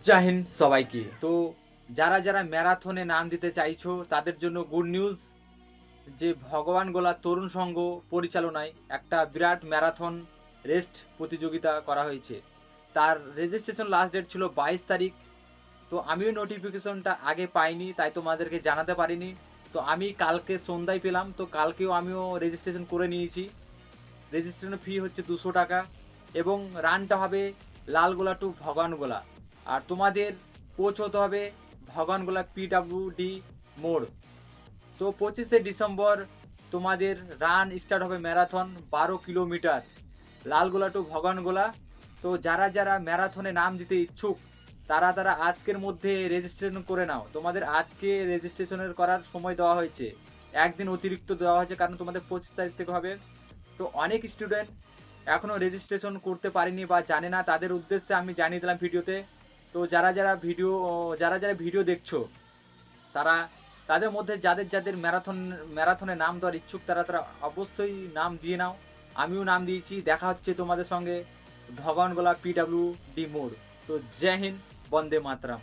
জয় হিন্দ সবাইকে। তো যারা যারা ম্যারাথনে নাম দিতে চাইছো তাদের জন্য গুড নিউজ যে ভগবান গোলা তরুণ সংঘ পরিচালনায় একটা বিরাট ম্যারাথন রেস্ট প্রতিযোগিতা করা হয়েছে। তার রেজিস্ট্রেশন লাস্ট ডেট ছিল 22 তারিখ। তো আমিও নোটিফিকেশনটা আগে পাইনি, তাই তোমাদেরকে জানাতে পারিনি। তো আমি কালকে সন্ধ্যায় পেলাম, তো কালকেও আমিও রেজিস্ট্রেশন করে নিয়েছি। রেজিস্ট্রেশন ফি হচ্ছে 200 টাকা এবং রানটা হবে লালগোলা টু ভগবানগোলা। আর তোমাদের কোচ হতে হবে ভগবানগোলা PWD মোড়। তো 25শে ডিসেম্বর তোমাদের রান স্টার্ট হবে, marathon 12 kilometre Lalgola to Bhagwangola. তো যারা যারা ম্যারাথনে নাম দিতে ইচ্ছুক তারা তারা আজকের মধ্যে রেজিস্ট্রেশন করে নাও। তোমাদের আজকে রেজিস্ট্রেশনের করার সময় দেওয়া হয়েছে, একদিন অতিরিক্ত দেওয়া হয়েছে, কারণ তোমাদের 25 তারিখ থেকে হবে। তো অনেক স্টুডেন্ট এখনও রেজিস্ট্রেশন করতে পারেনি বা জানে না, তাদের উদ্দেশ্যে আমি জানিয়ে দিলাম ভিডিওতে। তো যারা যারা ভিডিও দেখছো তারা, তাদের মধ্যে যাদের যাদের ম্যারাথনে নাম দেওয়ার ইচ্ছুক তারা তারা অবশ্যই নাম দিয়ে নাও। আমিও নাম দিয়েছি। দেখা হচ্ছে তোমাদের সঙ্গে ভগবানগোলা PWD মোড়। তো জয় হিন্দ, বন্দে মাতরম।